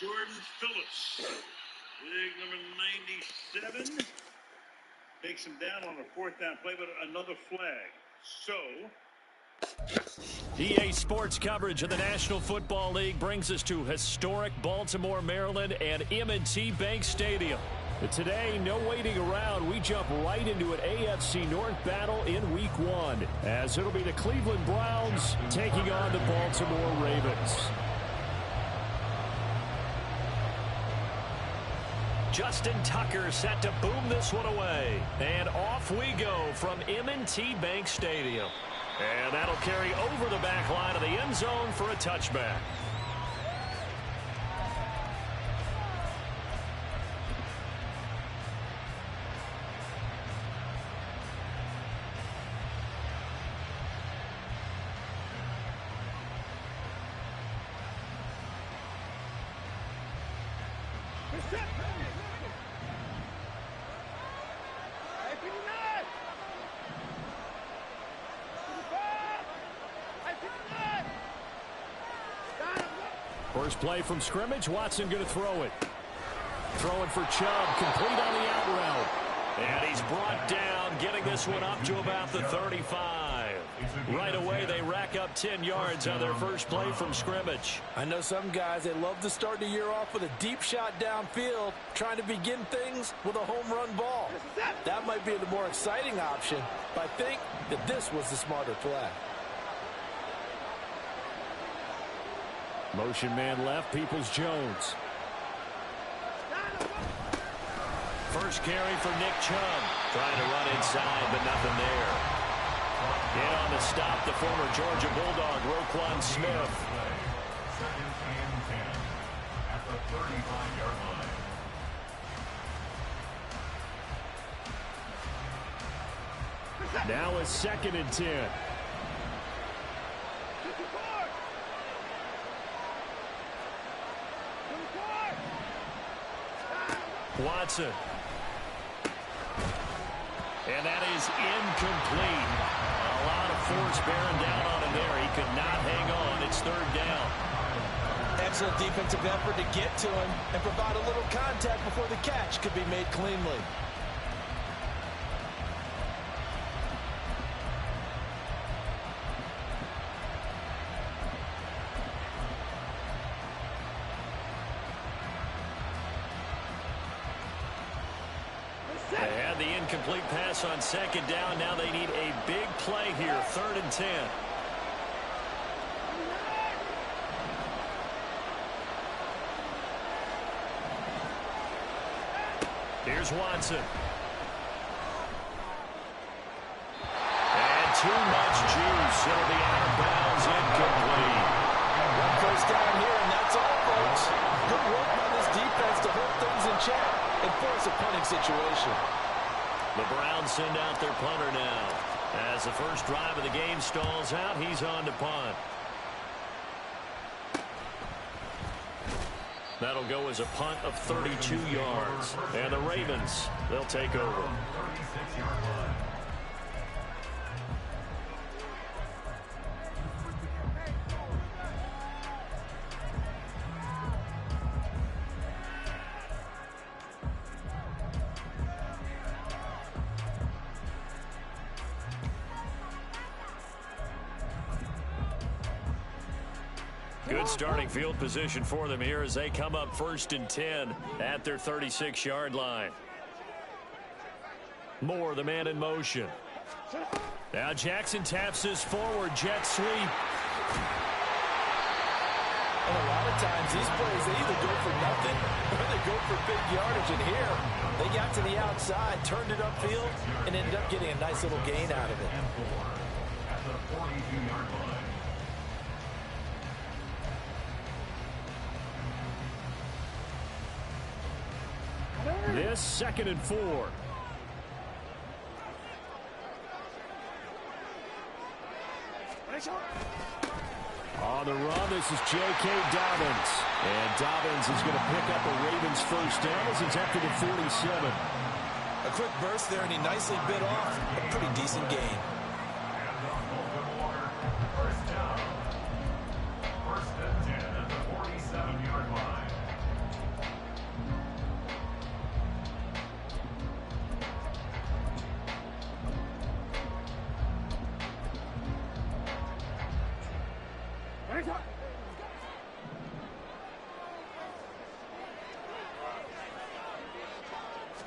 Jordan Phillips. Big number 97. Takes him down on a fourth down play, but another flag. So EA Sports coverage of the National Football League brings us to historic Baltimore, Maryland, and M&T Bank Stadium. But today, no waiting around. We jump right into an AFC North battle in Week 1, as it'll be the Cleveland Browns taking on the Baltimore Ravens. Justin Tucker set to boom this one away. And off we go from M&T Bank Stadium. And that'll carry over the back line of the end zone for a touchback. First play from scrimmage. Watson going to throw it. Throwing for Chubb. Complete on the out route. And he's brought down, getting this one up to about the 35. Right away, they rack up 10 yards on their first play from scrimmage. I know some guys, they love to start the year off with a deep shot downfield, trying to begin things with a home run ball. That might be the more exciting option, but I think that this was the smarter play. Motion man left, Peoples-Jones. First carry for Nick Chubb. Trying to run inside, but nothing there. In on the stop, the former Georgia Bulldog, Roquan Smith. Second and 10 at the 35-yard line. Now a second and 10. Watson. And that is incomplete. A lot of force bearing down on him there. He could not hang on. It's third down. Excellent defensive effort to get to him and provide a little contact before the catch could be made cleanly. They had the incomplete pass on second down. Now they need a big play here. Third and 10. Here's Watson. And too much juice. It'll be out of bounds. Incomplete. One first down here, and that's all, folks. Good work by this defense to hold things in check and force a punting situation. The Browns send out their punter now. As the first drive of the game stalls out, he's on to punt. That'll go as a punt of 32 yards. And the Ravens, they'll take over. 36-yard line. Good starting field position for them here as they come up first and 10 at their 36-yard line. Moore, the man in motion. Now Jackson taps his forward jet sweep. And a lot of times these plays, they either go for nothing or they go for big yardage. And here, they got to the outside, turned it upfield, and ended up getting a nice little gain out of it. At the 42-yard line. This second and 4. On the run, this is J.K. Dobbins. And Dobbins is going to pick up a Ravens first down as it's after the 47. A quick burst there, and he nicely bit off a pretty decent gain. First and 10 at the 47-yard line.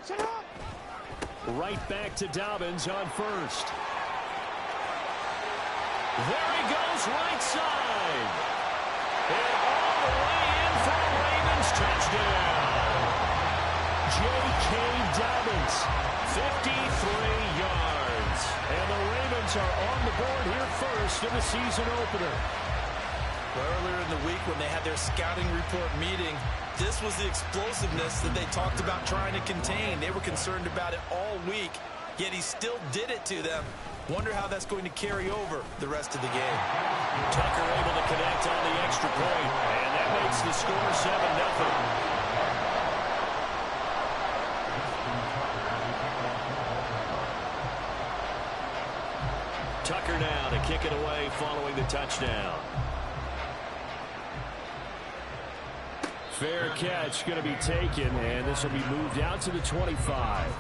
Right back to Dobbins on first. There he goes, right side. And all the way in for a Ravens touchdown. J.K. Dobbins, 53 yards. And the Ravens are on the board here first in the season opener. Earlier in the week when they had their scouting report meeting, this was the explosiveness that they talked about trying to contain. They were concerned about it all week, yet he still did it to them. Wonder how that's going to carry over the rest of the game. Tucker able to connect on the extra point, and that makes the score 7-0. Tucker now to kick it away following the touchdown. Fair catch going to be taken, and this will be moved out to the 25.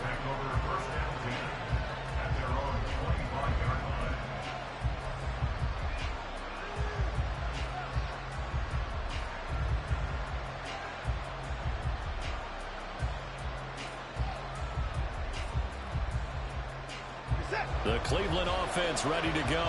The Cleveland offense ready to go.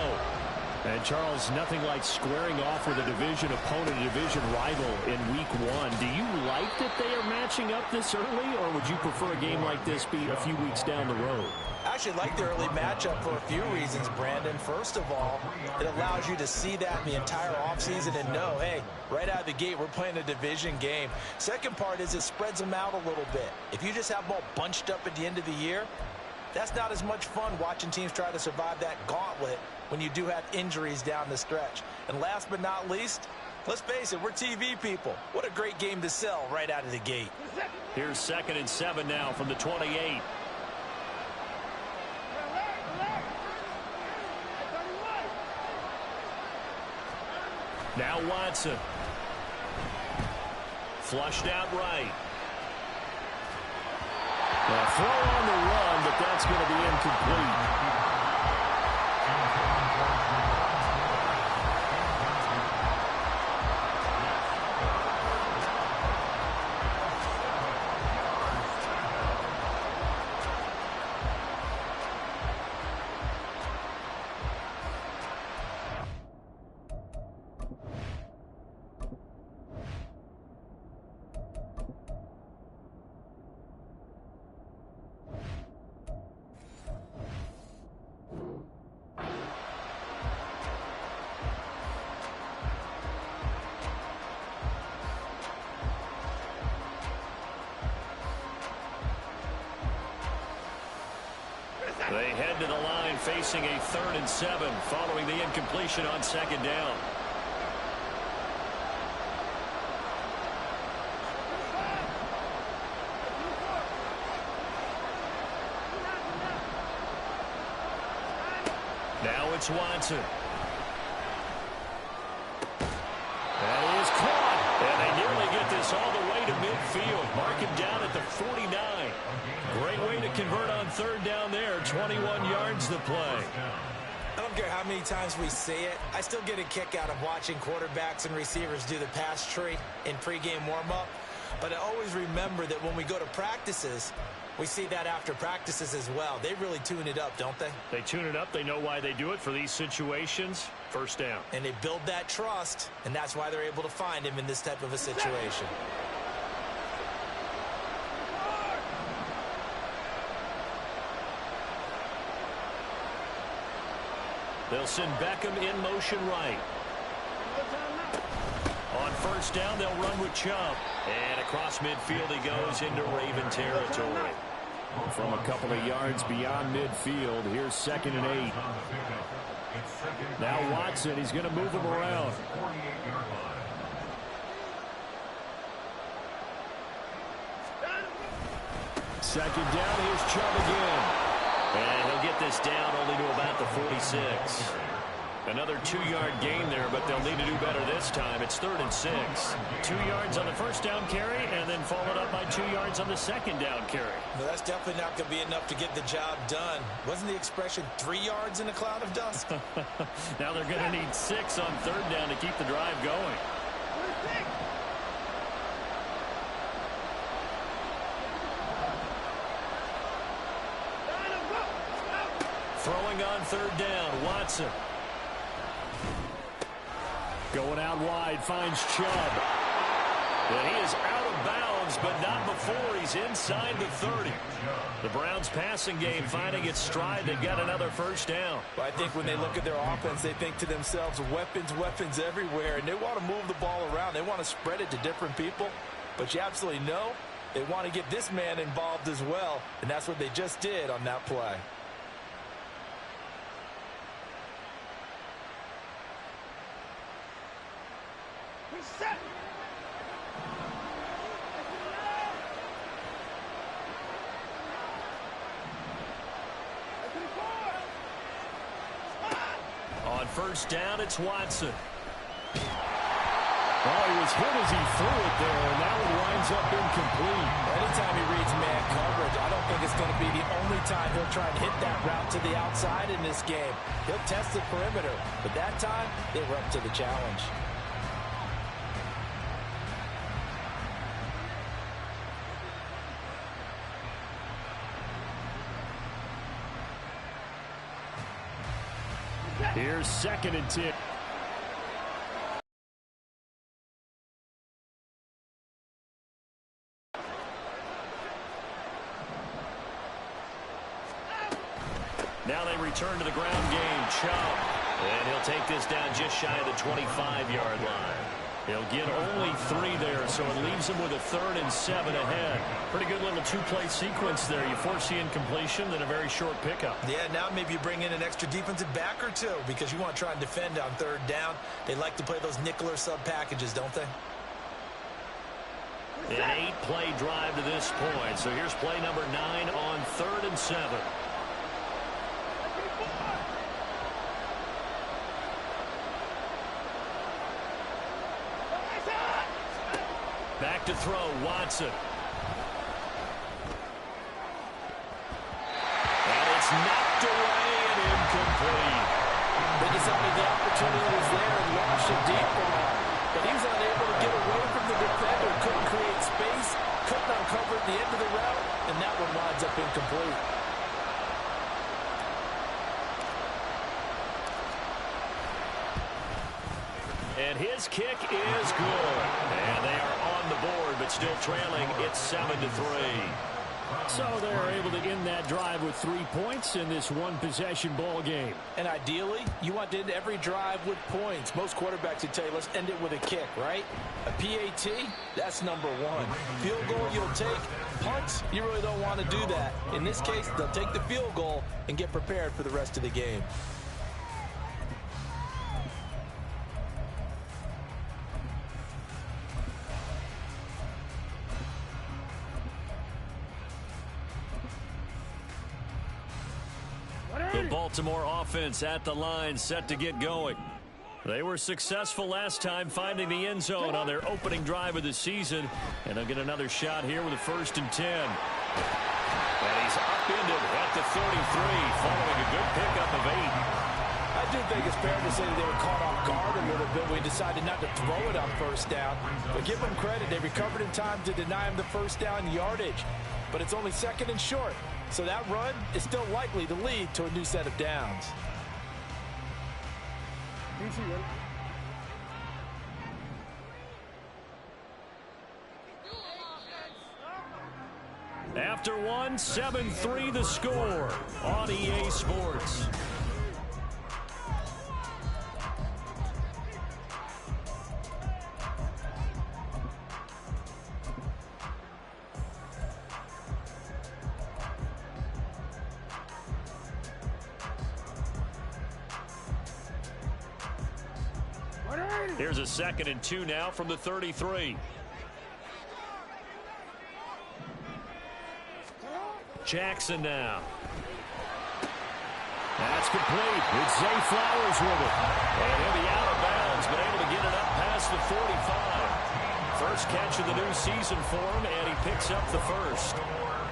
And, Charles, nothing like squaring off with a division opponent, a division rival in Week 1. Do you like that they are matching up this early, or would you prefer a game like this be a few weeks down the road? I actually like the early matchup for a few reasons, Brandon. First of all, it allows you to see that in the entire offseason and know, hey, right out of the gate, we're playing a division game. Second part is it spreads them out a little bit. If you just have them all bunched up at the end of the year, that's not as much fun watching teams try to survive that gauntlet when you do have injuries down the stretch. And last but not least, let's face it, we're TV people. What a great game to sell right out of the gate. Here's 2nd and 7 now from the 28. Now Watson. Flushed out right. A throw on the run, but that's going to be incomplete. They head to the line facing a 3rd and 7 following the incompletion on 2nd down. Now it's Watson. That is caught. And they nearly get this all the way to midfield. Mark him down at the 49. Great way to convert on 3rd down there. 21 yards to play. I don't care how many times we say it, I still get a kick out of watching quarterbacks and receivers do the pass tree in pregame warm-up. But I always remember that when we go to practices, we see that after practices as well. They really tune it up, don't they? They tune it up. They know why they do it for these situations. 1st down. And they build that trust, and that's why they're able to find him in this type of a situation. They'll send Beckham in motion right. On 1st down, they'll run with Chubb. And across midfield he goes into Raven territory. From a couple of yards beyond midfield, here's 2nd and 8. Now Watson, he's going to move him around. Second down, here's Chubb again. And he'll get this down only to about the 46. Another 2-yard gain there, but they'll need to do better this time. It's 3rd and 6. 2 yards on the 1st down carry, and then followed up by 2 yards on the 2nd down carry. Well, that's definitely not going to be enough to get the job done. Wasn't the expression 3 yards in a cloud of dust? Now they're going to need 6 on 3rd down to keep the drive going. Throwing on third down, Watson. Going out wide, finds Chubb. And he is out of bounds, but not before he's inside the 30. The Browns passing game finding its stride. They've got another first down. But I think when they look at their offense, they think to themselves, weapons, weapons everywhere. And they want to move the ball around. They want to spread it to different people. But you absolutely know they want to get this man involved as well. And that's what they just did on that play. Set. On first down, it's Watson. Oh, he was hit as he threw it there, and that one winds up incomplete. Anytime he reads man coverage, I don't think it's going to be the only time he'll try and hit that route to the outside in this game. He'll test the perimeter, but that time, they were up to the challenge. Here's 2nd and 10. Now they return to the ground game. Chubb. And he'll take this down just shy of the 25-yard line. He'll get only 3 there, so it leaves him with a 3rd and 7 ahead. Pretty good little 2-play sequence there. You force the incompletion, then a very short pickup. Yeah, now maybe you bring in an extra defensive back or two because you want to try and defend on 3rd down. They like to play those nickel or sub packages, don't they? An 8-play drive to this point. So here's play number 9 on 3rd and 7. Back to throw, Watson. And it's knocked away and incomplete. They decided the opportunity was there and launched it deep for him. But he was unable to get away from the defender. Couldn't create space. Couldn't uncover at the end of the route. And that one winds up incomplete. And his kick is good. And they are on the board, but still trailing. It's 7-3. So they're able to end that drive with 3 points in this one-possession ball game. And ideally, you want to end every drive with points. Most quarterbacks would tell you, let's end it with a kick, right? A PAT, that's number 1. Field goal you'll take. Punts, you really don't want to do that. In this case, they'll take the field goal and get prepared for the rest of the game. The Baltimore offense at the line, set to get going. They were successful last time finding the end zone on their opening drive of the season. And they'll get another shot here with a 1st and 10. And he's upended at the 33 following a good pickup of 8. I do think it's fair to say that they were caught off guard a little bit. We decided not to throw it on 1st down. But give them credit. They recovered in time to deny him the 1st down yardage. But it's only 2nd and short. So that run is still likely to lead to a new set of downs. After 1, 7-3 the score on EA Sports. Here's a 2nd and 2 now from the 33. Jackson now. That's complete. It's Zay Flowers with it. And he'll be out of bounds, but able to get it up past the 45. First catch of the new season for him, and he picks up the 1st.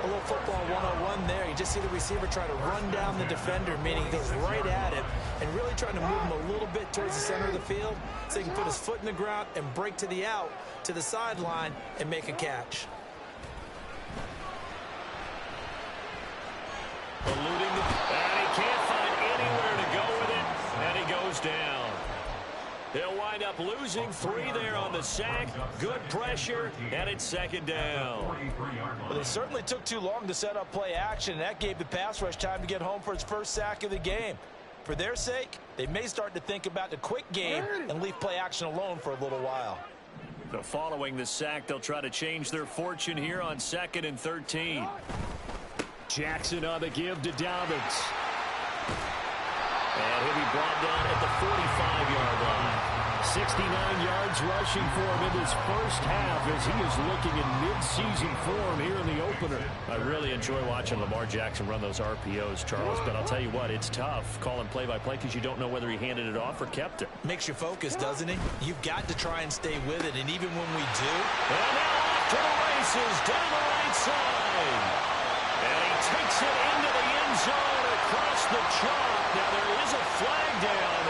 A little football 101 there. You just see the receiver try to run down the defender, meaning he goes right at him and really trying to move him a little bit towards the center of the field so he can put his foot in the ground and break to the out, to the sideline, and make a catch. Eluding the... And he can't find wind up losing 3 there on the sack. Good pressure, and it's second down. Well, they certainly took too long to set up play action, and that gave the pass rush time to get home for its first sack of the game. For their sake, they may start to think about the quick game and leave play action alone for a little while. So following the sack, they'll try to change their fortune here on 2nd and 13. Jackson on the give to Dobbins. And he'll be brought down at the 45-yard line. 69 yards rushing for him in his first half as he is looking in mid-season form here in the opener. I really enjoy watching Lamar Jackson run those RPOs, Charles, but I'll tell you what, it's tough calling play-by-play because you don't know whether he handed it off or kept it. Makes you focus, doesn't it? You've got to try and stay with it, and even when we do... And now off to the races down the right side. And he takes it into the end zone across the chalk. Now there is a flag down,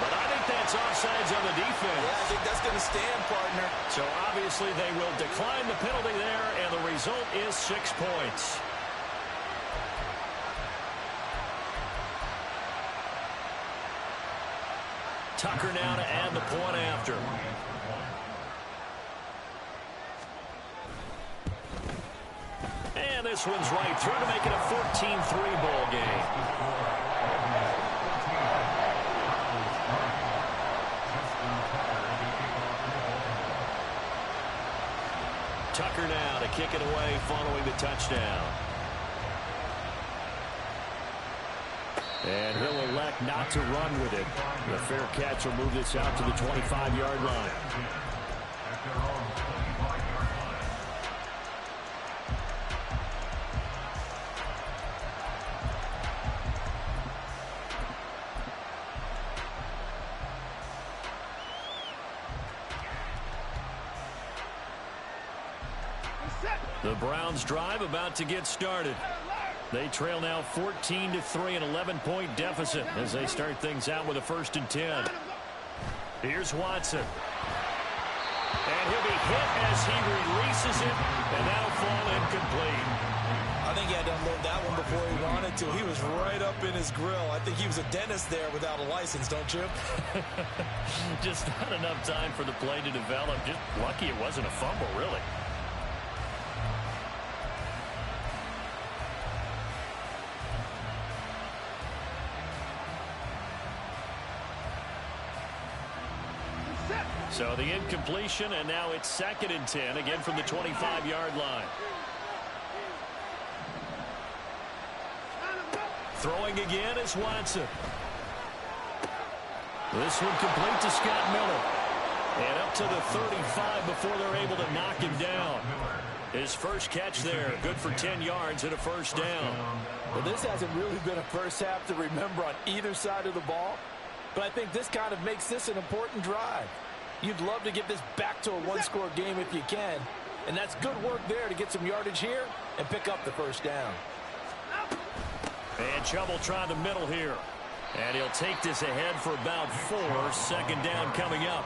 but I think that's offsides on the defense. Yeah, I think that's going to stand, partner. So obviously they will decline the penalty there, and the result is 6 points. Tucker now to add the point after. And this one's right through to make it a 14-3 ball game. Tucker now to kick it away following the touchdown. And he'll elect not to run with it. The fair catch will move this out to the 25-yard line. The Browns drive about to get started. They trail now 14-3, an 11-point deficit as they start things out with a 1st and 10. Here's Watson. And he'll be hit as he releases it, and that'll fall incomplete. I think he had to unload that one before he wanted to. He was right up in his grill. I think he was a dentist there without a license, don't you? Just not enough time for the play to develop. Just lucky it wasn't a fumble, really. So the incompletion, and now it's 2nd and 10, again from the 25-yard line. Throwing again is Watson. This one complete to Scott Miller. And up to the 35 before they're able to knock him down. His first catch there, good for 10 yards and a 1st down. Well, this hasn't really been a first half to remember on either side of the ball, but I think this kind of makes this an important drive. You'd love to get this back to a one-score game if you can, and that's good work there to get some yardage here and pick up the 1st down. And Chubb will try the middle here. And he'll take this ahead for about 4. 2nd down coming up.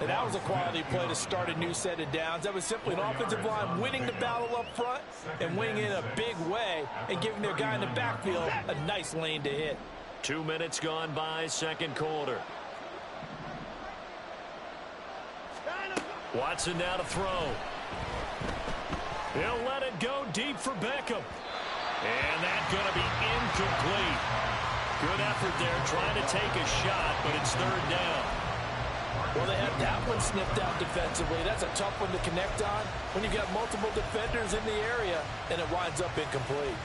And that was a quality play to start a new set of downs. That was simply an offensive line winning the battle up front and winning in a big way and giving their guy in the backfield a nice lane to hit. 2 minutes gone by, 2nd quarter. Watson now to throw. He'll let it go deep for Beckham. And that's going to be incomplete. Good effort there trying to take a shot, but it's 3rd down. Well, they had that one snipped out defensively. That's a tough one to connect on when you've got multiple defenders in the area, and it winds up incomplete.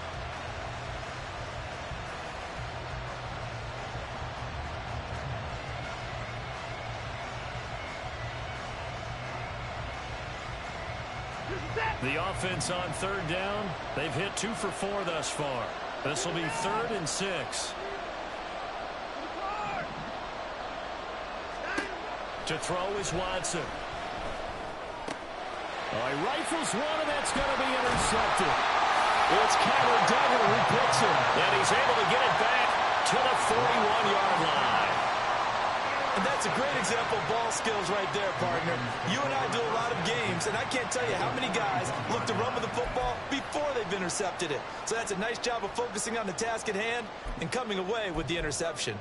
The offense on 3rd down, they've hit 2 for 4 thus far. This will be 3rd and 6. To throw is Watson. He rifles one, and that's going to be intercepted. It's Connor Duggar who picks him. And he's able to get it back to the 41-yard line. And that's a great example of ball skills right there, partner. You and I do a lot of games, and I can't tell you how many guys look to run with the football before they've intercepted it. So that's a nice job of focusing on the task at hand and coming away with the interception.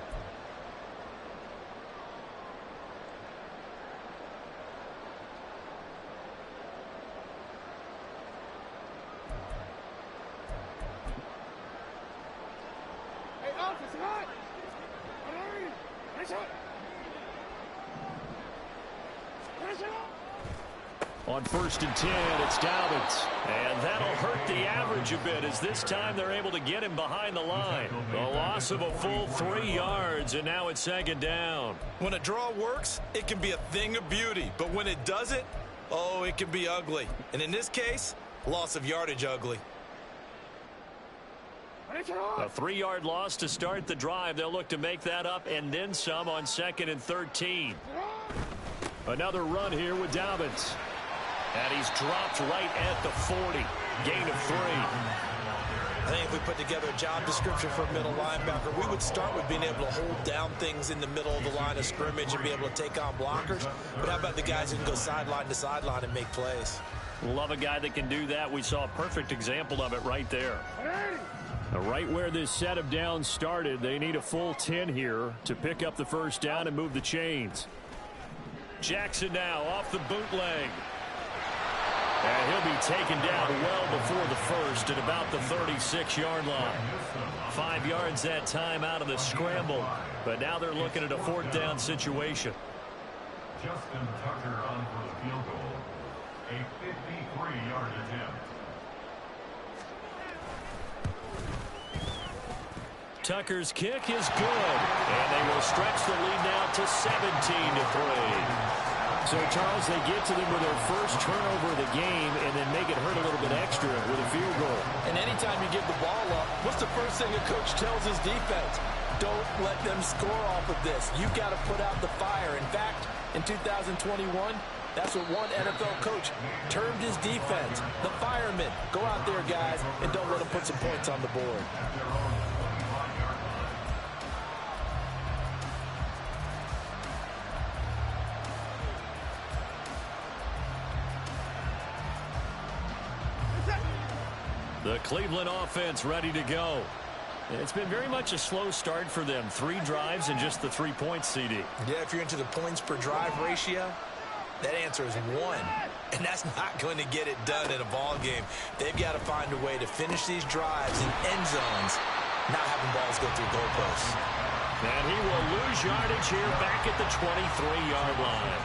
On 1st and 10, it's Dobbins. And that'll hurt the average a bit as this time they're able to get him behind the line. The loss of a full 3 yards, and now it's 2nd down. When a draw works, it can be a thing of beauty. But when it doesn't, oh, it can be ugly. And in this case, loss of yardage ugly. A 3-yard loss to start the drive. They'll look to make that up and then some on 2nd and 13. Another run here with Dobbins. And he's dropped right at the 40. Gain of 3. I think if we put together a job description for a middle linebacker, we would start with being able to hold down things in the middle of the line of scrimmage and be able to take on blockers. But how about the guys who can go sideline to sideline and make plays? Love a guy that can do that. We saw a perfect example of it right there. Right where this set of downs started, they need a full 10 here to pick up the 1st down and move the chains. Jackson now off the bootleg. And he'll be taken down well before the 1st at about the 36-yard line. 5 yards that time out of the scramble. But now they're looking at a 4th down situation. Justin Tucker on for the field goal. A 53-yard attempt. Tucker's kick is good. And they will stretch the lead now to 17-3. So, Charles, they get to them with their first turnover of the game and then make it hurt a little bit extra with a field goal. And anytime you give the ball up, what's the first thing a coach tells his defense? Don't let them score off of this. You've got to put out the fire. In fact, in 2021, that's what one NFL coach termed his defense. The firemen. Go out there, guys, and don't let them put some points on the board. The Cleveland offense ready to go. It's been very much a slow start for them. 3 drives and just the 3 points, CD. Yeah, if you're into the points per drive ratio, that answer is 1. And that's not going to get it done in a ball game. They've got to find a way to finish these drives in end zones, not having balls go through goalposts. And he will lose yardage here back at the 23-yard line.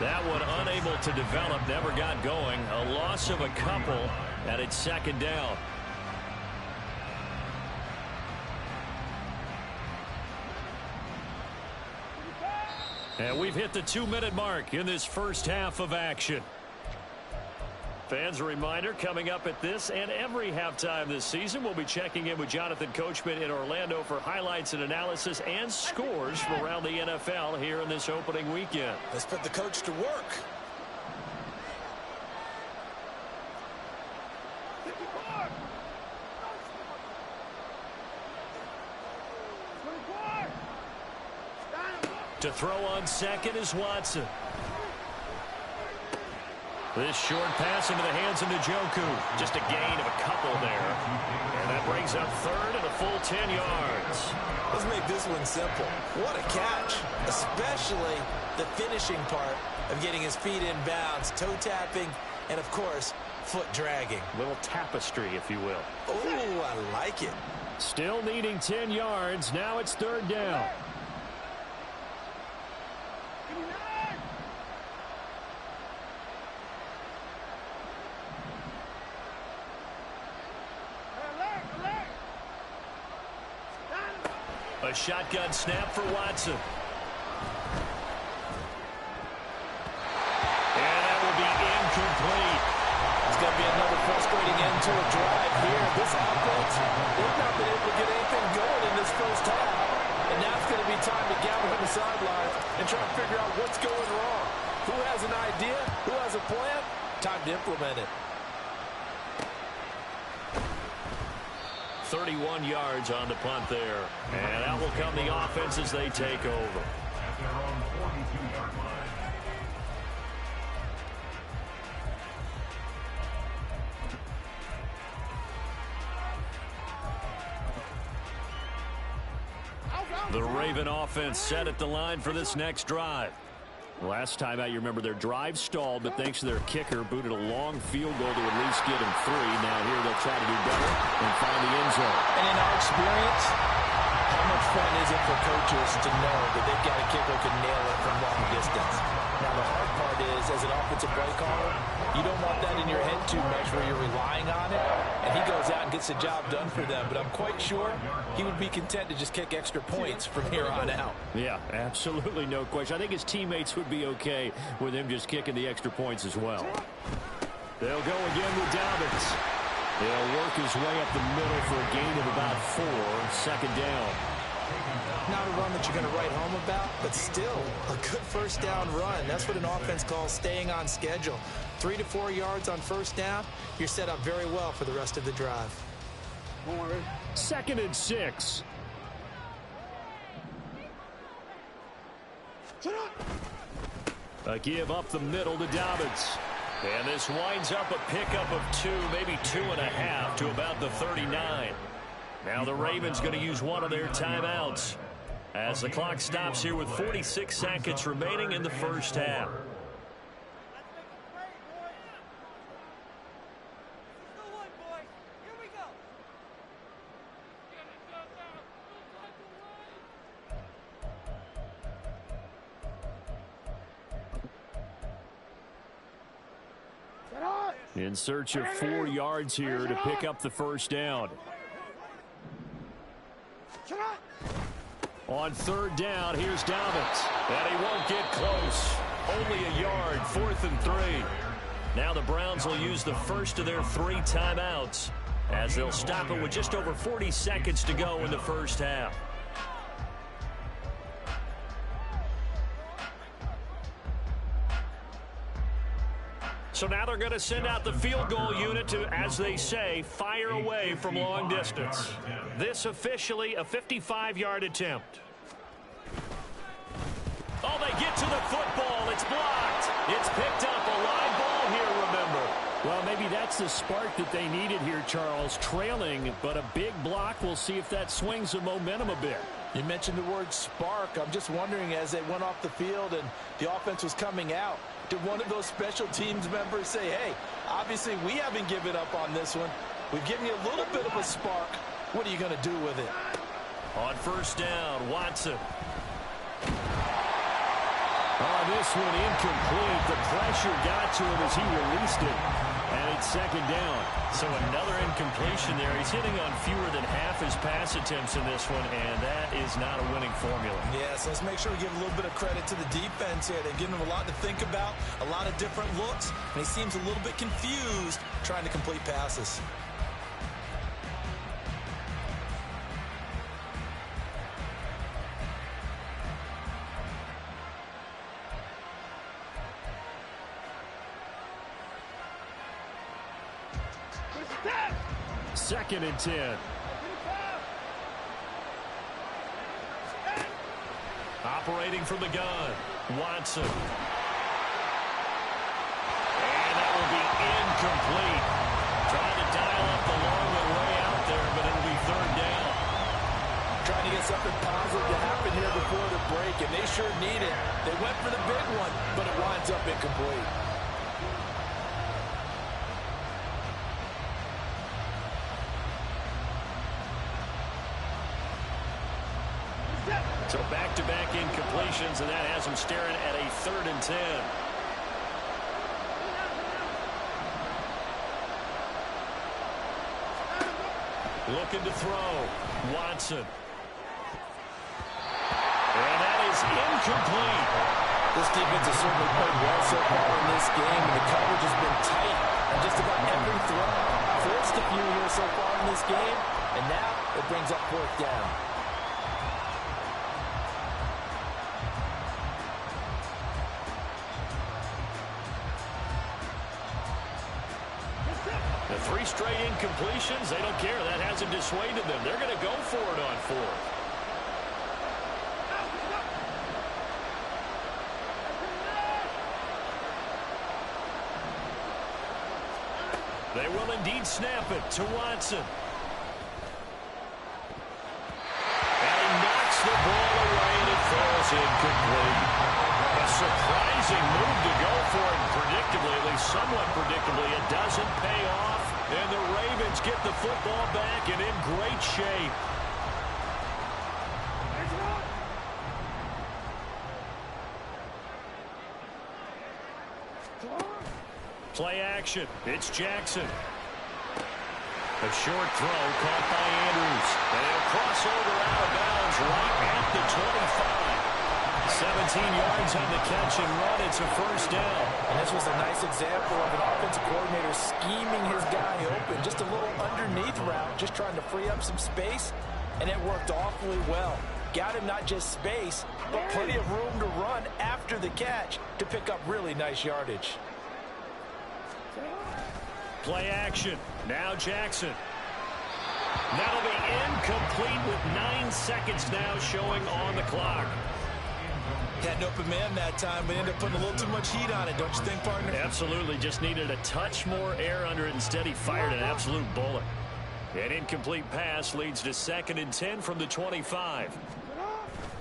That one unable to develop, never got going. A loss of a couple, and it's 2nd down. And we've hit the 2-minute mark in this first half of action. Fans, a reminder, coming up at this and every halftime this season, we'll be checking in with Jonathan Coachman in Orlando for highlights and analysis and scores from around the NFL here in this opening weekend. Let's put the coach to work. To throw on 2nd is Watson. This short pass into the hands of Njoku. Just a gain of a couple there. And that brings up 3rd and a full 10 yards. Let's make this one simple. What a catch, especially the finishing part of getting his feet in bounds, toe tapping, and, of course, foot dragging. Little tapestry, if you will. Ooh, I like it. Still needing 10 yards. Now it's 3rd down. A shotgun snap for Watson. And that will be incomplete. It's going to be another frustrating end to a drive here. This offense, they've not been able to get anything going in this first half. And now it's going to be time to gather on the sidelines and try to figure out what's going wrong. Who has an idea? Who has a plan? Time to implement it. 31 yards on the punt there. And out will come the offense as they take over. At their own 42-yard line. The Raven offense set at the line for this next drive. Last time out, you remember their drive stalled, but thanks to their kicker, booted a long field goal to at least get them 3. Now here they'll try to do better and find the end zone. And in our experience, how much fun is it for coaches to know that they've got a kicker who can nail it from long distance? Now, the hard part is, as an offensive play caller, you don't want that in your head too much where you're relying on it, and he goes out and gets the job done for them. But I'm quite sure he would be content to just kick extra points from here on out. Yeah, absolutely no question. I think his teammates would be okay with him just kicking the extra points as well. They'll go again with Dobbins. He'll work his way up the middle for a gain of about 4, second down. Not a run that you're going to write home about, but still a good first down run. That's what an offense calls staying on schedule. 3 to 4 yards on first down, you're set up very well for the rest of the drive. 2nd and 6. A give up the middle to Dobbins. And this winds up a pickup of 2, maybe 2.5 to about the 39. Now the Ravens going to use one of their timeouts as the clock stops here with 46 seconds remaining in the first half. In search of 4 yards here to pick up the first down. On 3rd down, here's Dobbins. And he won't get close. Only a yard, 4th and 3. Now the Browns will use the first of their 3 timeouts as they'll stop it with just over 40 seconds to go in the first half. So now they're going to send out the field goal unit to, as they say, fire away from long distance. This officially a 55-yard attempt. Oh, they get to the football. It's blocked. It's picked up. A live ball here, remember. Well, maybe that's the spark that they needed here, Charles. Trailing, but a big block. We'll see if that swings the momentum a bit. You mentioned the word spark. I'm just wondering, as they went off the field and the offense was coming out, did one of those special teams members say, hey, obviously we haven't given up on this one. We've given you a little bit of a spark. What are you going to do with it? On first down, Watson. Oh, this one incomplete. The pressure got to him as he released it. And it's 2nd down. So another incompletion there. He's hitting on fewer than half his pass attempts in this one, and that is not a winning formula. Yes, let's make sure we give a little bit of credit to the defense here. They've given him a lot to think about, a lot of different looks, and he seems a little bit confused trying to complete passes. Second and 10. Operating from the gun, Watson. And that will be incomplete. Trying to dial up the long way out there, but it'll be 3rd down. Trying to get something positive to happen here before the break, and they sure need it. They went for the big one, but it winds up incomplete. So back-to-back incompletions, and that has him staring at a 3rd and 10. Looking to throw. Watson. And that is incomplete. This defense has certainly played well so far in this game, and the coverage has been tight on just about every throw. Forced a few here so far in this game, and now it brings up 4th down. The 3 straight incompletions, they don't care. That hasn't dissuaded them. They're going to go for it on 4th. They will indeed snap it to Watson. And he knocks the ball away, and it falls incomplete. A surprising move to go for it, predictably, at least somewhat predictably. It doesn't pay off, and the Ravens get the football back and in great shape. action. It's Jackson. A short throw caught by Andrews. And he'll cross over out of bounds right at the 25. 17 yards on the catch and run. It's a first down. And this was a nice example of an offensive coordinator scheming his guy open. Just a little underneath route, just trying to free up some space. And it worked awfully well. Got him not just space, but plenty of room to run after the catch to pick up really nice yardage. Play action. Now Jackson. That'll be incomplete with 9 seconds now showing on the clock. Had an open man that time, but ended up putting a little too much heat on it, don't you think, partner? Absolutely. Just needed a touch more air under it. Instead, he fired an absolute bullet. An incomplete pass leads to 2nd and 10 from the 25.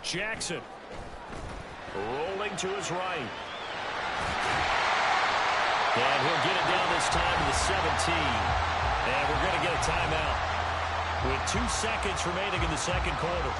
Jackson rolling to his right. And he'll get it down this time to the 17. And we're going to get a timeout with 2 seconds remaining in the second quarter.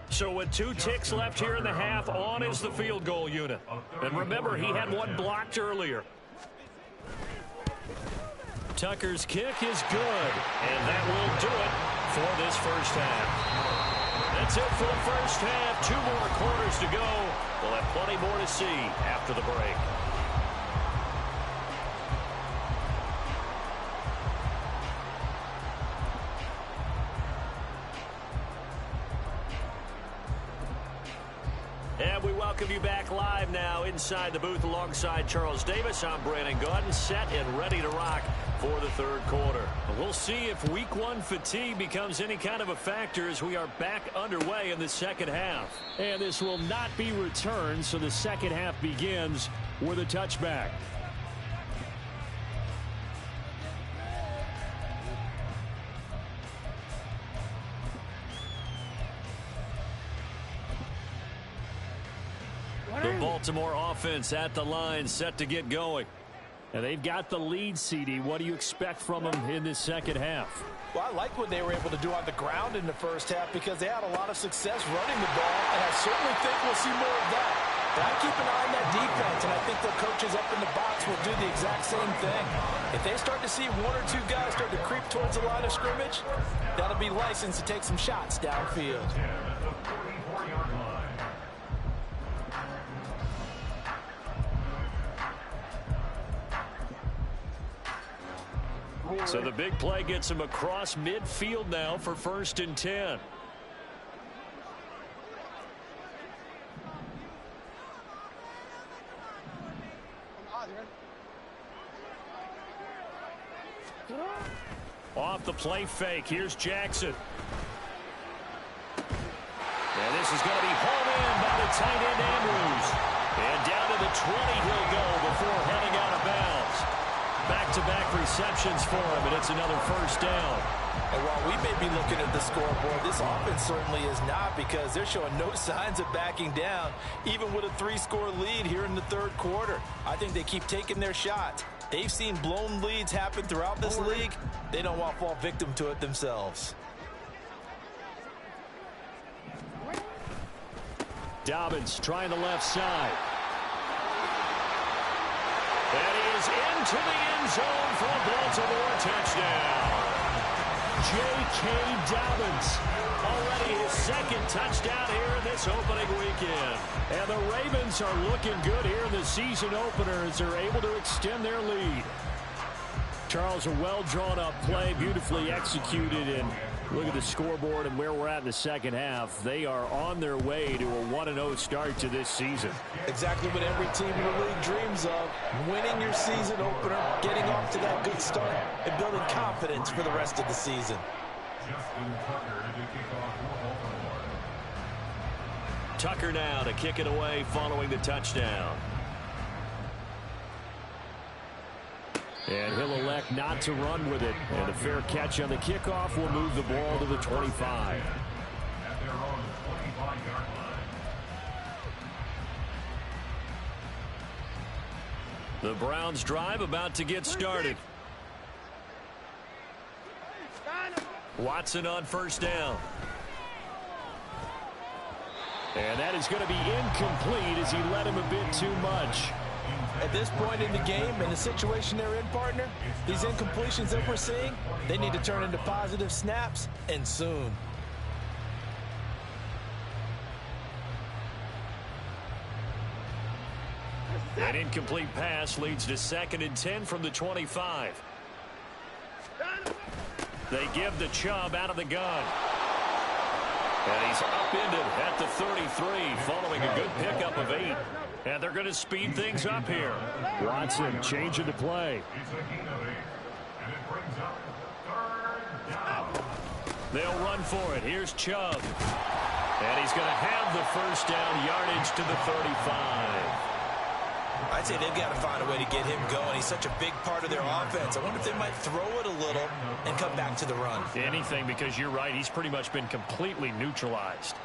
So with 2 ticks left here in the half, on is the field goal unit. And remember, he had one blocked earlier. Tucker's kick is good, and that will do it for this first half. That's it for the first half. 2 more quarters to go. We'll have plenty more to see after the break. And we welcome you back live now inside the booth alongside Charles Davis. I'm Brandon Gaudin, set and ready to rock for the third quarter. We'll see if week 1 fatigue becomes any kind of a factor as we are back underway in the second half. And this will not be returned, so the second half begins with a touchback. The Baltimore offense at the line, set to get going. And they've got the lead, CD. What do you expect from them in this second half? Well, I like what they were able to do on the ground in the first half because they had a lot of success running the ball, and I certainly think we'll see more of that. But I keep an eye on that defense, and I think the coaches up in the box will do the exact same thing. If they start to see 1 or 2 guys start to creep towards the line of scrimmage, that'll be licensed to take some shots downfield. So the big play gets him across midfield now for 1st and 10. Off the play fake. Here's Jackson. And this is going to be hauled in by the tight end Andrews. And down to the 20 he'll go before heading out of bounds. Back-to-back receptions for him, and it's another first down. And while we may be looking at the scoreboard, this offense certainly is not because they're showing no signs of backing down, even with a 3-score lead here in the third quarter. I think they keep taking their shots. They've seen blown leads happen throughout this league. They don't want to fall victim to it themselves. Dobbins trying the left side. And he is into the end zone for a Baltimore touchdown. J.K. Dobbins, already his 2nd touchdown here in this opening weekend. And the Ravens are looking good here in the season opener as they're able to extend their lead. Charles, a well-drawn-up play, beautifully executed, and look at the scoreboard and where we're at in the second half. They are on their way to a 1-0 start to this season. Exactly what every team in the league dreams of. Winning your season opener, getting off to that good start, and building confidence for the rest of the season. Tucker now to kick it away following the touchdown. And he'll elect not to run with it. And a fair catch on the kickoff will move the ball to the 25. The Browns drive about to get started. Watson on first down. And that is going to be incomplete as he led him a bit too much. At this point in the game, in the situation they're in, partner, these incompletions that we're seeing, they need to turn into positive snaps, and soon. An incomplete pass leads to 2nd and 10 from the 25. They give the Chubb out of the gun. And he's upended at the 33 following a good pickup of 8. And they're going to speed things up here. Watson changing the play. They'll run for it. Here's Chubb. And he's going to have the first down, yardage to the 35. I'd say they've got to find a way to get him going. He's such a big part of their offense. I wonder if they might throw it a little and come back to the run. Anything, because you're right. He's pretty much been completely neutralized.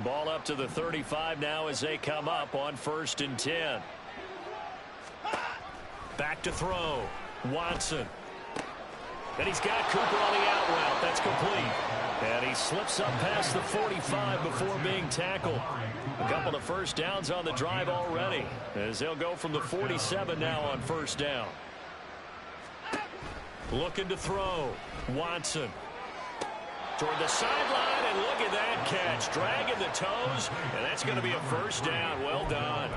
Ball up to the 35 now as they come up on 1st and 10. Back to throw. Watson. And he's got Cooper on the out route. That's complete. And he slips up past the 45 before being tackled. A couple of first downs on the drive already, as they'll go from the 47 now on 1st down. Looking to throw. Watson. Toward the sideline, and look at that catch. Dragging the toes, and that's going to be a first down. Well done.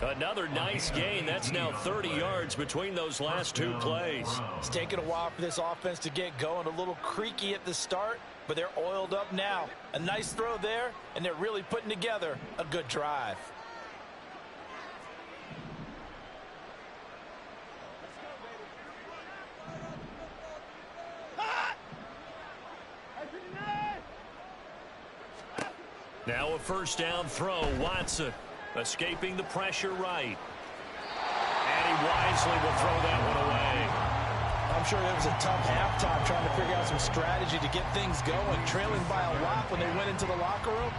Another nice gain. That's now 30 yards between those last 2 plays. It's taken a while for this offense to get going. A little creaky at the start, but they're oiled up now. A nice throw there, and they're really putting together a good drive. Now a first down throw. Watson escaping the pressure right. And he wisely will throw that one away. I'm sure it was a tough halftime trying to figure out some strategy to get things going. Trailing by a lot when they went into the locker room.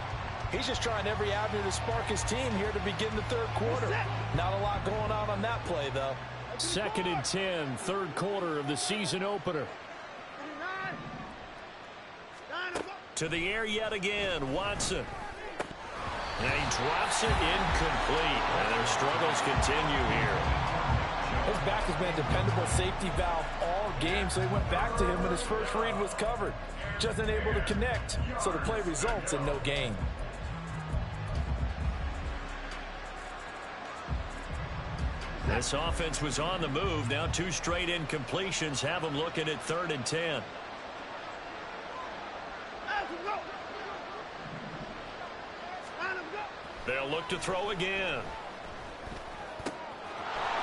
He's just trying every avenue to spark his team here to begin the 3rd quarter. Not a lot going on that play, though. 2nd and 10, 3rd quarter of the season opener. To the air yet again, Watson. And he drops it incomplete. And their struggles continue here. His back has been a dependable safety valve all game, so he went back to him when his first read was covered. Just unable to connect, so the play results in no gain. This offense was on the move. Now 2 straight incompletions have them looking at 3rd and 10. They'll look to throw again.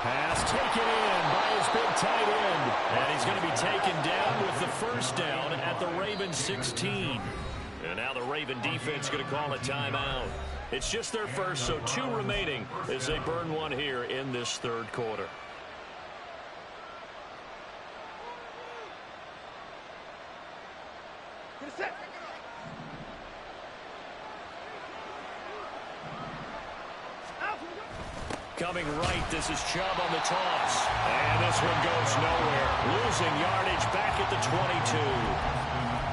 Pass taken in by his big tight end. And he's going to be taken down with the first down at the Ravens 16. And now the Raven defense going to call a timeout. It's just their first, so 2 remaining as they burn one here in this 3rd quarter. Coming right, this is Chubb on the toss. And this one goes nowhere. Losing yardage back at the 22.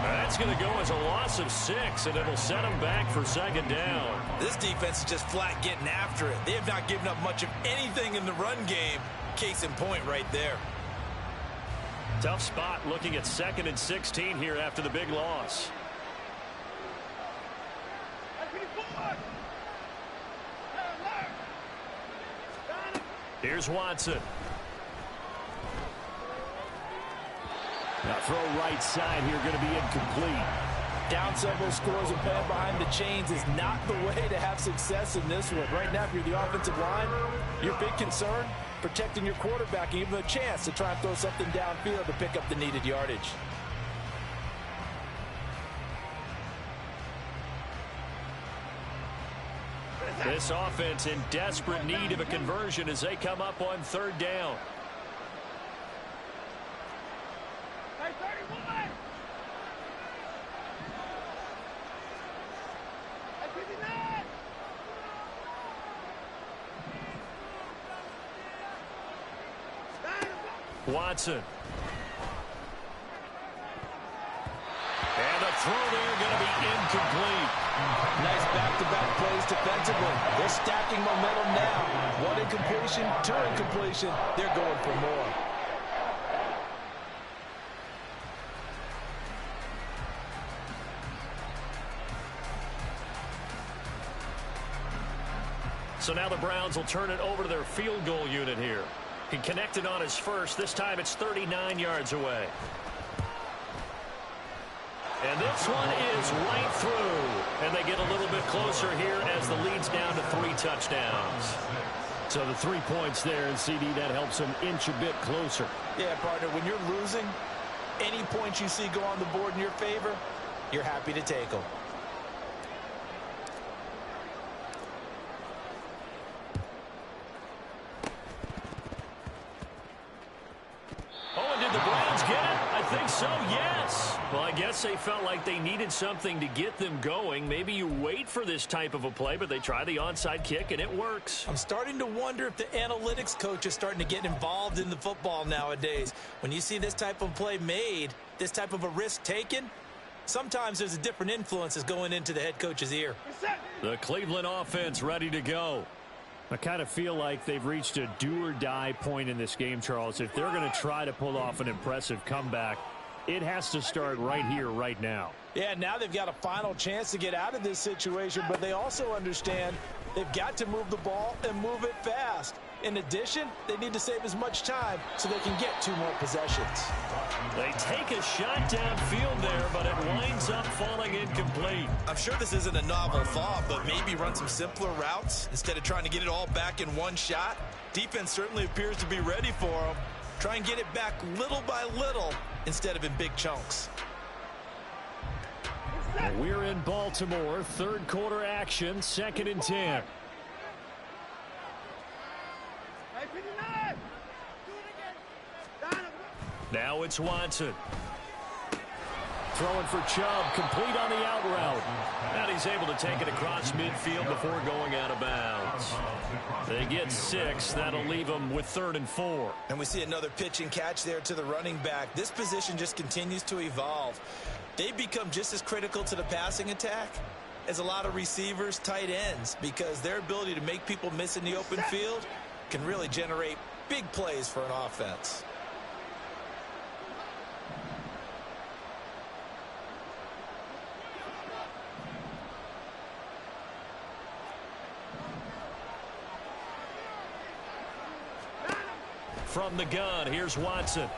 That's going to go as a loss of 6, and it'll set them back for 2nd down. This defense is just flat getting after it. They have not given up much of anything in the run game. Case in point right there. Tough spot looking at 2nd and 16 here after the big loss. Here's Watson. Now throw right side here going to be incomplete. Down several scores and playing behind the chains is not the way to have success in this one. Right now, if you're the offensive line, your big concern, protecting your quarterback and give him a chance to try and throw something downfield to pick up the needed yardage. This offense in desperate need of a conversion as they come up on 3rd down. Watson. And the throw there going to be incomplete. Nice back-to-back plays defensively. They're stacking momentum now. One incompletion, two incompletion. They're going for more. So now the Browns will turn it over to their field goal unit here. He connected on his first. This time it's 39 yards away. And this one is right through. And they get a little bit closer here as the lead's down to 3 touchdowns. So the 3 points there, and CD, that helps them inch a bit closer. Yeah, partner, when you're losing, any points you see go on the board in your favor, you're happy to take them. Oh, and did the Browns get it? I think so, yes. Well, I guess they felt like they needed something to get them going. Maybe you wait for this type of a play, but they try the onside kick, and it works. I'm starting to wonder if the analytics coach is starting to get involved in the football nowadays. When you see this type of play made, this type of a risk taken, sometimes there's a different influence that's going into the head coach's ear. The Cleveland offense ready to go. I kind of feel like they've reached a do-or-die point in this game, Charles. If they're going to try to pull off an impressive comeback, it has to start right here, right now. Yeah, now they've got a final chance to get out of this situation, but they also understand they've got to move the ball and move it fast. In addition, they need to save as much time so they can get 2 more possessions. They take a shot downfield there, but it winds up falling incomplete. I'm sure this isn't a novel thought, but maybe run some simpler routes instead of trying to get it all back in one shot. Defense certainly appears to be ready for them. Try and get it back little by little instead of in big chunks. We're in Baltimore, third quarter action, 2nd and 10. Now it's Watson. Throwing for Chubb, complete on the out route. And he's able to take it across midfield before going out of bounds. They get 6. That'll leave them with 3rd and 4. And we see another pitch and catch there to the running back. This position just continues to evolve. They become just as critical to the passing attack as a lot of receivers, tight ends, because their ability to make people miss in the open field can really generate big plays for an offense. From the gun, here's Watson.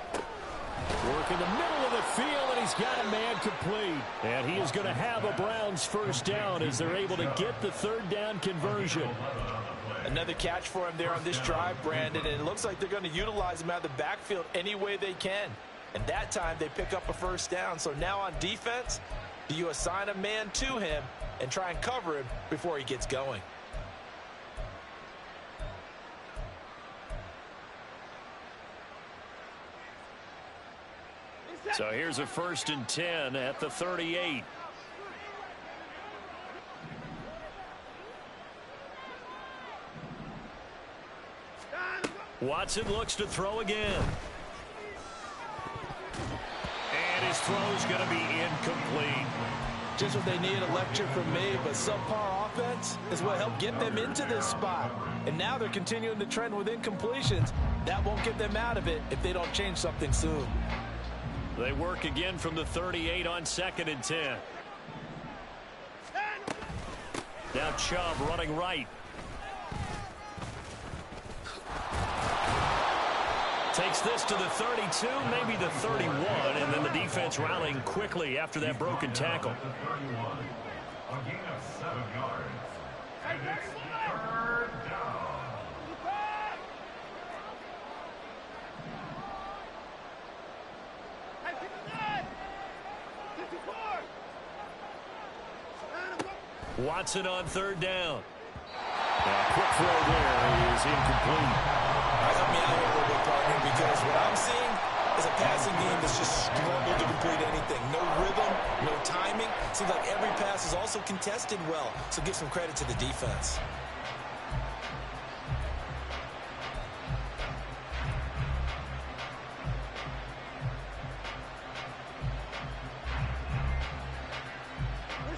Work in the middle of the field, and he's got a man complete. And he is going to have a Browns first down as they're able to get the 3rd down conversion. Another catch for him there on this drive, Brandon, and it looks like they're going to utilize him out of the backfield any way they can. And that time they pick up a first down. So now on defense, do you assign a man to him and try and cover him before he gets going? So here's a 1st and 10 at the 38. Watson looks to throw again. And his throw's going to be incomplete. Just what they need, a lecture from me, but subpar offense is what helped get them into this spot. And now they're continuing the trend with incompletions. That won't get them out of it if they don't change something soon. They work again from the 38 on 2nd and 10. Now Chubb running right. Takes this to the 32, maybe the 31, and then the defense rallying quickly after that broken tackle. A gain of 7 yards. And it's 3rd down. Watson on 3rd down. A quick throw there is incomplete. Help me out here a little bit, partner, because what I'm seeing is a passing game that's just struggled to complete anything. No rhythm, no timing. Seems like every pass is also contested well, so give some credit to the defense.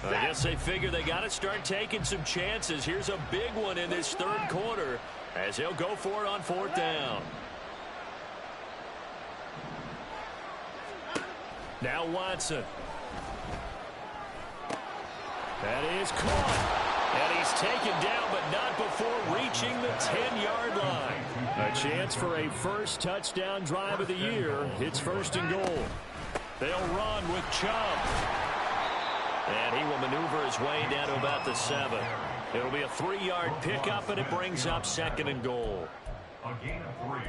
I guess they figure they got to start taking some chances. Here's a big one in this third quarter as he'll go for it on fourth down. Now Watson. That is caught. And he's taken down, but not before reaching the 10-yard line. A chance for a first touchdown drive of the year. It's first and goal. They'll run with Chubb. And he will maneuver his way down to about the 7. It'll be a 3-yard pickup, and it brings up second and goal. A gain of 3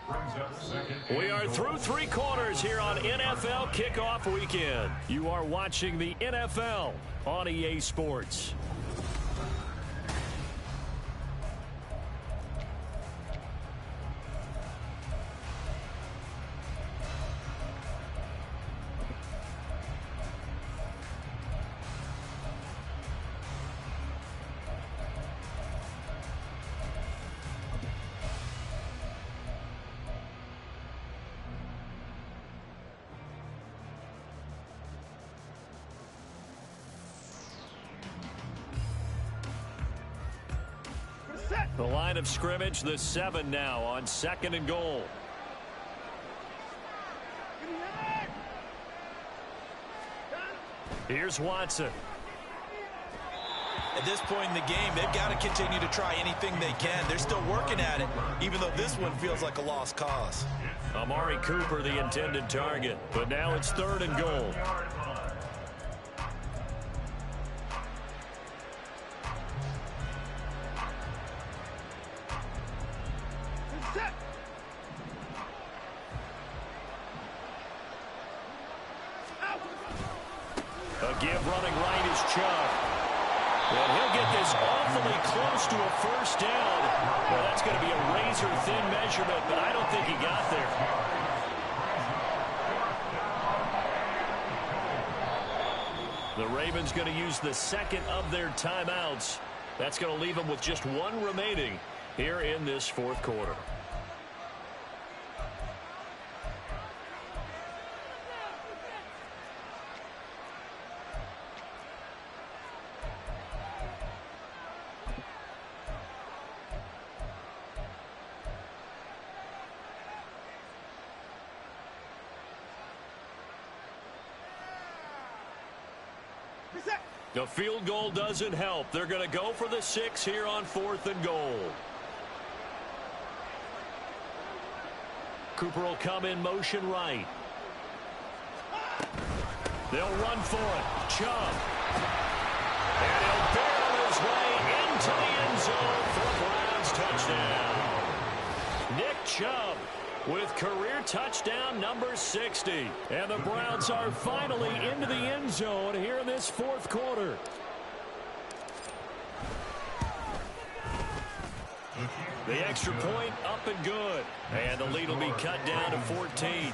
brings up second. We are through 3 quarters here on NFL Kickoff Weekend. You are watching the NFL on EA Sports. The line of scrimmage, the 7 now on second and goal. Here's Watson. At this point in the game, they've got to continue to try anything they can. They're still working at it, even though this one feels like a lost cause. Amari Cooper, the intended target. But now it's third and goal. A give running right is Chubb. And he'll get this awfully close to a first down. Well, that's going to be a razor-thin measurement, but I don't think he got there. The Ravens going to use the second of their timeouts. That's going to leave them with just 1 remaining here in this fourth quarter. The field goal doesn't help. They're going to go for the 6 here on fourth and goal. Cooper will come in motion right. They'll run for it. Chubb. And he'll barrel his way into the end zone for a Browns touchdown. Nick Chubb with career touchdown number 60. And the Browns are finally into the end zone here in this fourth quarter. The extra point up and good. And the lead will be cut down to 14.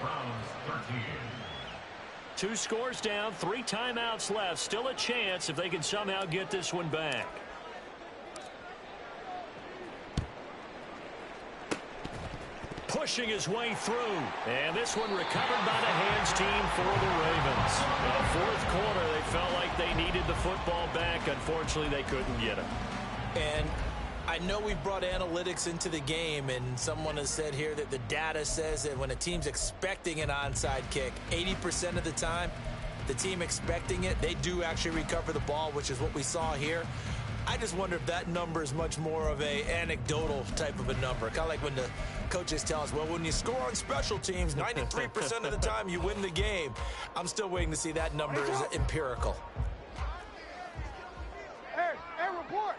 Browns 13. 2 scores down, 3 timeouts left. Still a chance if they can somehow get this one back. Pushing his way through. And this one recovered by the hands team for the Ravens. In the fourth quarter, they felt like they needed the football back. Unfortunately, they couldn't get it. And I know we've brought analytics into the game, and someone has said here that the data says that when a team's expecting an onside kick, 80% of the time, the team expecting it, they do actually recover the ball, which is what we saw here. I just wonder if that number is much more of a anecdotal type of a number. Kind of like when the coaches tell us, well, when you score on special teams, 93% of the time you win the game. I'm still waiting to see that number is empirical. Hey, report.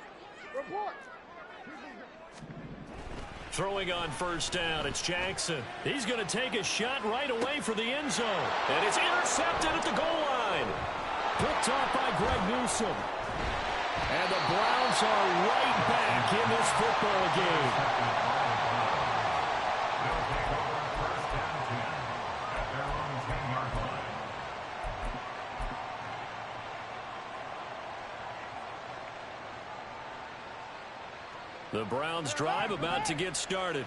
Throwing on first down, it's Jackson. He's going to take a shot right away for the end zone. And it's intercepted at the goal line. Picked off by Greg Newsome. And the Browns are right back in this football game. They'll take over first and 10 at their own 10-yard line. The Browns drive about to get started.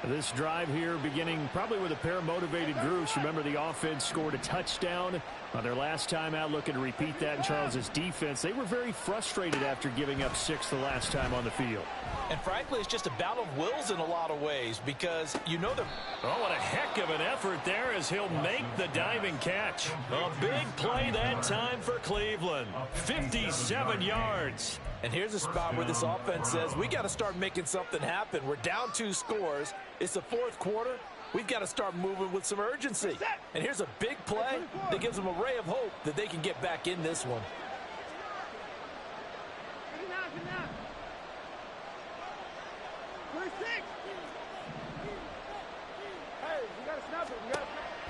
This drive here beginning probably with a pair of motivated groups. Remember, the offense scored a touchdown on their last time out, looking to repeat that in Charles's defense. They were very frustrated after giving up 6 the last time on the field. And frankly, it's just a battle of wills in a lot of ways because you know they're... Oh, what a heck of an effort there as he'll make the diving catch. A big play that time for Cleveland. 57 yards. And here's a spot where this offense says, we got to start making something happen. We're down 2 scores. It's the 4th quarter. We've got to start moving with some urgency. And here's a big play that gives them a ray of hope that they can get back in this one.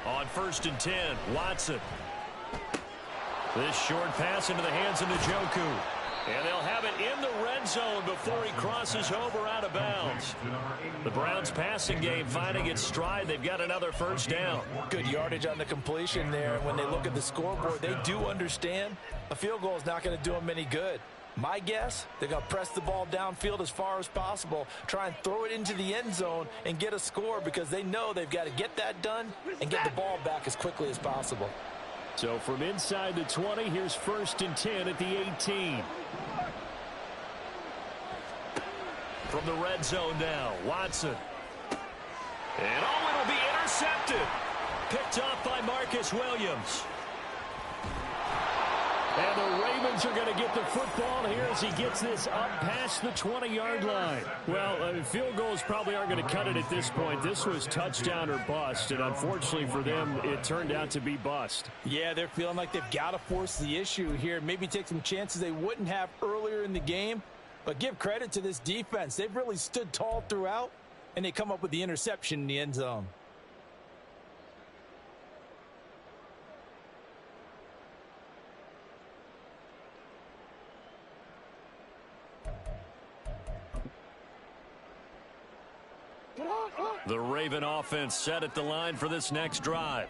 On 1st and 10, Watson. This short pass into the hands of Njoku. And they'll have it in the red zone before he crosses over out of bounds. The Browns passing game finding its stride. They've got another first down. Good yardage on the completion there. When they look at the scoreboard, they do understand a field goal is not going to do them any good. My guess, they're going to press the ball downfield as far as possible, try and throw it into the end zone and get a score because they know they've got to get that done and get the ball back as quickly as possible. So from inside the 20, here's 1st and 10 at the 18. From the red zone now, Watson. And oh, it'll be intercepted. Picked off by Marcus Williams. And the Ravens are going to get the football here as he gets this up past the 20-yard line. Well, field goals probably aren't going to cut it at this point. This was touchdown or bust, and unfortunately for them, it turned out to be bust. Yeah, they're feeling like they've got to force the issue here, maybe take some chances they wouldn't have earlier in the game. But give credit to this defense. They've really stood tall throughout, and they come up with the interception in the end zone. The Raven offense set at the line for this next drive.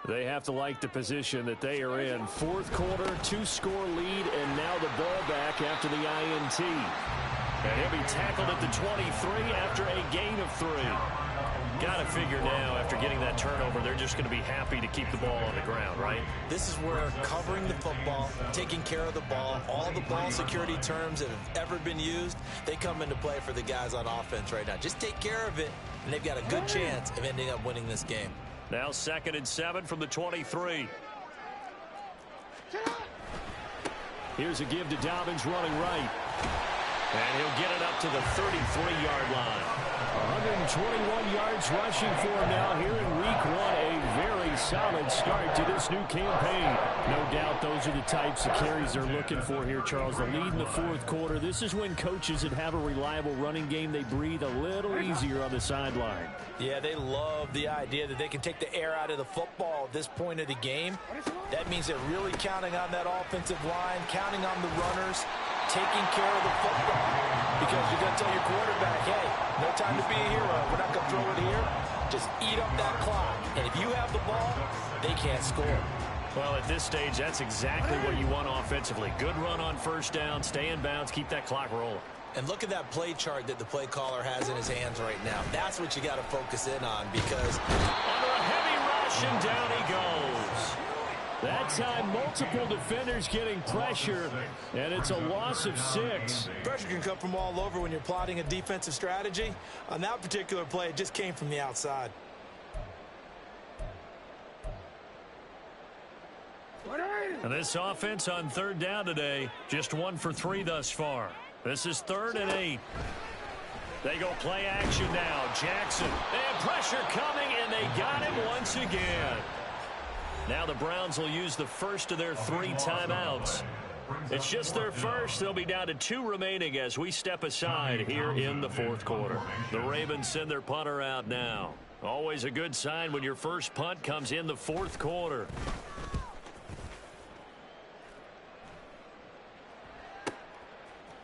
They have to like the position that they are in. 4th quarter, 2-score lead, and now the ball back after the INT. And he'll be tackled at the 23 after a gain of 3. Got to figure now, after getting that turnover, they're just going to be happy to keep the ball on the ground, right? This is where covering the football, taking care of the ball, all the ball security terms that have ever been used, they come into play for the guys on offense right now. Just take care of it, and they've got a good chance of ending up winning this game. Now 2nd and 7 from the 23. Here's a give to Dobbins running right. And he'll get it up to the 33-yard line. 121 yards rushing for him now here in week 1. A very solid start to this new campaign. No doubt those are the types of carries they're looking for here, Charles. The lead in the 4th quarter. This is when coaches that have a reliable running game, they breathe a little easier on the sideline. Yeah, they love the idea that they can take the air out of the football at this point of the game. That means they're really counting on that offensive line, counting on the runners, taking care of the football. Because you're going to tell your quarterback, hey, no time to be a hero. We're not going to throw it here. Just eat up that clock. And if you have the ball, they can't score. Well, at this stage, that's exactly what you want offensively. Good run on 1st down, stay in bounds, keep that clock rolling. And look at that play chart that the play caller has in his hands right now. That's what you got to focus in on because... Under a heavy rush, and down he goes. That time, multiple defenders getting pressure, and it's a loss of 6. Pressure can come from all over when you're plotting a defensive strategy. On that particular play, it just came from the outside. And this offense on 3rd down today, just 1 for 3 thus far. This is 3rd and 8. They go play action now. Jackson, and pressure coming, and they got him once again. Now the Browns will use the first of their 3 timeouts. It's just their first. They'll be down to 2 remaining as we step aside here in the 4th quarter. The Ravens send their punter out now. Always a good sign when your first punt comes in the 4th quarter.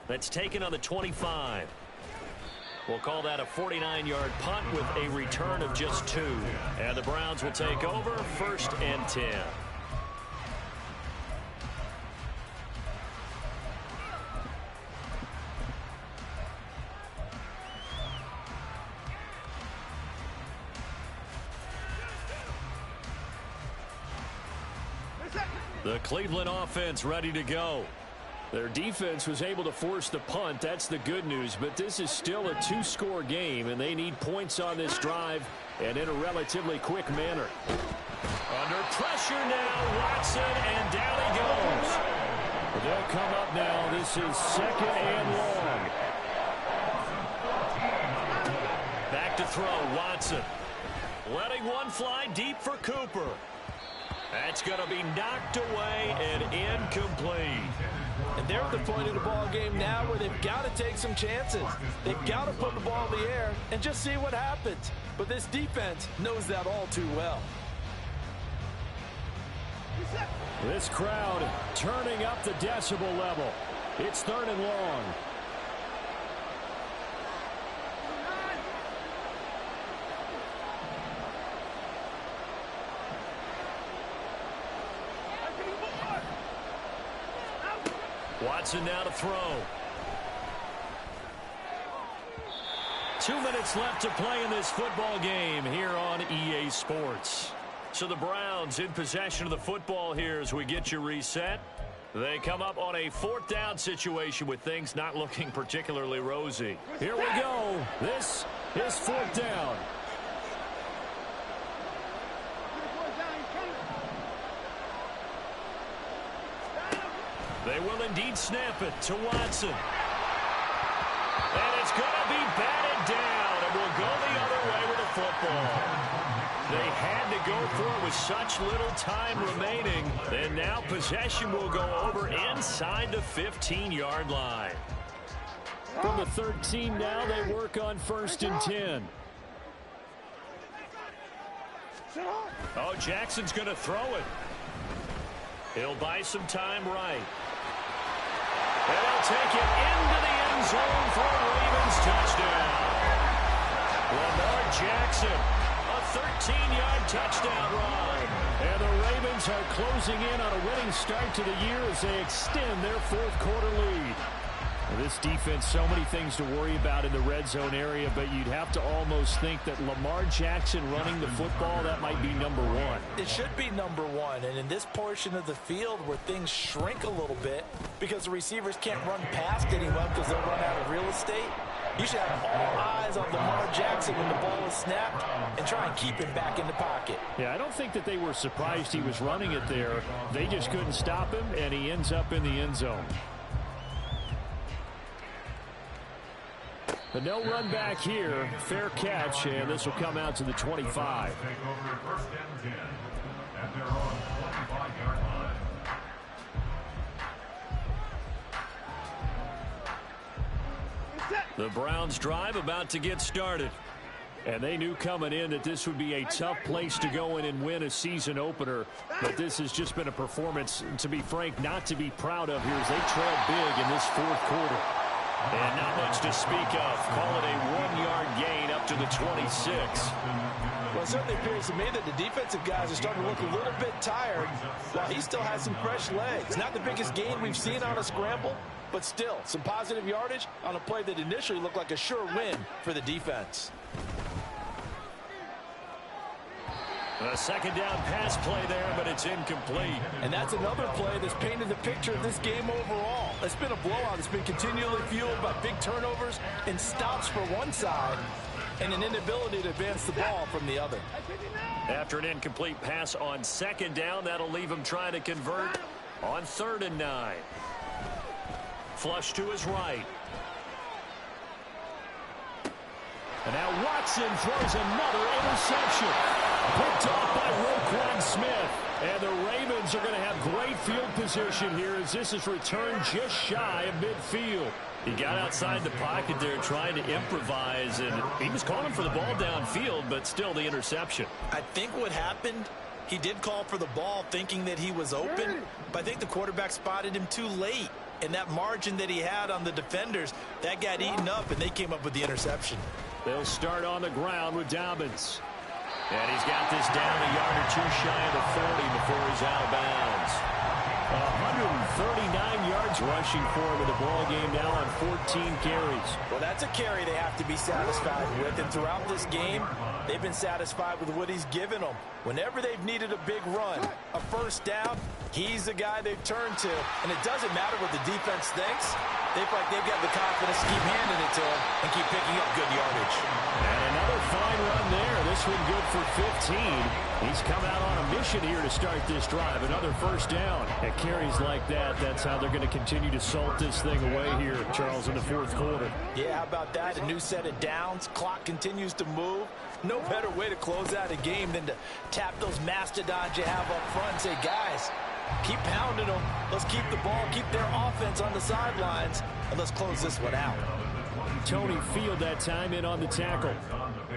That's taken on the 25. We'll call that a 49-yard punt with a return of just 2. And the Browns will take over 1st and 10. The Cleveland offense ready to go. Their defense was able to force the punt. That's the good news. But this is still a two-score game, and they need points on this drive and in a relatively quick manner. Under pressure now, Watson, and down he goes. They'll come up now. This is 2nd and long. Back to throw, Watson. Letting one fly deep for Cooper. That's going to be knocked away and incomplete. And they're at the point of the ball game now where they've got to take some chances. They've got to put the ball in the air and just see what happens. But this defense knows that all too well. This crowd turning up the decibel level. It's 3rd and long. Watson now to throw. 2 minutes left to play in this football game here on EA Sports. So the Browns in possession of the football here as we get you reset. They come up on a 4th down situation with things not looking particularly rosy. Here we go. This is 4th down. They will indeed snap it to Watson. And it's going to be batted down, and will go the other way with the football. They had to go for it with such little time remaining, and now possession will go over inside the 15-yard line. From the 13 now, they work on 1st and 10. Oh, Jackson's going to throw it. He'll buy some time right. And he'll take it into the end zone for a Ravens touchdown. Lamar Jackson, a 13-yard touchdown run. And the Ravens are closing in on a winning start to the year as they extend their 4th quarter lead. This defense, so many things to worry about in the red zone area, but you'd have to almost think that Lamar Jackson running the football, that might be number 1. It should be number 1, and in this portion of the field where things shrink a little bit because the receivers can't run past anyone because they'll run out of real estate, you should have all eyes on Lamar Jackson when the ball is snapped and try and keep him back in the pocket. Yeah, I don't think that they were surprised he was running it there. They just couldn't stop him, and he ends up in the end zone. But no run back here. Fair catch, and this will come out to the 25. Take over 1st and 10, and they're on 25-yard line. The Browns drive about to get started. And they knew coming in that this would be a tough place to go in and win a season opener. But this has just been a performance, to be frank, not to be proud of here as they trail big in this 4th quarter. And not much to speak of. Call it a 1-yard gain up to the 26. Well, it certainly appears to me that the defensive guys are starting to look a little bit tired while he still has some fresh legs. Not the biggest gain we've seen on a scramble, but still some positive yardage on a play that initially looked like a sure win for the defense. A 2nd down pass play there, but it's incomplete. And that's another play that's painted the picture of this game overall. It's been a blowout. It's been continually fueled by big turnovers and stops for one side and an inability to advance the ball from the other. After an incomplete pass on 2nd down, that'll leave him trying to convert on 3rd and 9. Flush to his right. And now Watson throws another interception. Picked off by Roquan Smith. And the Ravens are going to have great field position here as this is returned just shy of midfield. He got outside the pocket there trying to improvise, and he was calling for the ball downfield, but still the interception. I think what happened, he did call for the ball thinking that he was open, but I think the quarterback spotted him too late. And that margin that he had on the defenders, that got eaten up, and they came up with the interception. They'll start on the ground with Dobbins. And he's got this down a yard or two shy of the 40 before he's out of bounds. 39 yards rushing for him in the ball game now on 14 carries. Well, that's a carry they have to be satisfied with, and throughout this game, they've been satisfied with what he's given them. Whenever they've needed a big run, a first down, he's the guy they've turned to, and it doesn't matter what the defense thinks. They feel like they've got the confidence to keep handing it to him and keep picking up good yardage. And another fine run there. This one good for 15. He's come out on a mission here to start this drive. Another first down. At carries like that, that's how they're going to continue to salt this thing away here, Charles, in the fourth quarter. Yeah, how about that? A new set of downs. Clock continues to move. No better way to close out a game than to tap those mastodons you have up front and say, guys, keep pounding them. Let's keep the ball, keep their offense on the sidelines, and let's close this one out. Tony Field that time in on the tackle.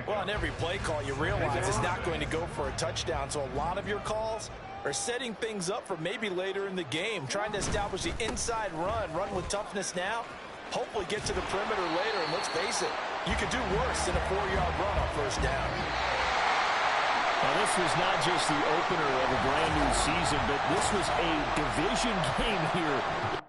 Well, on every play call, you realize it's not going to go for a touchdown, so a lot of your calls are setting things up for maybe later in the game, trying to establish the inside run with toughness now, hopefully get to the perimeter later, and let's face it, you could do worse than a 4-yard run on first down. Now, this was not just the opener of a brand new season, but this was a division game here.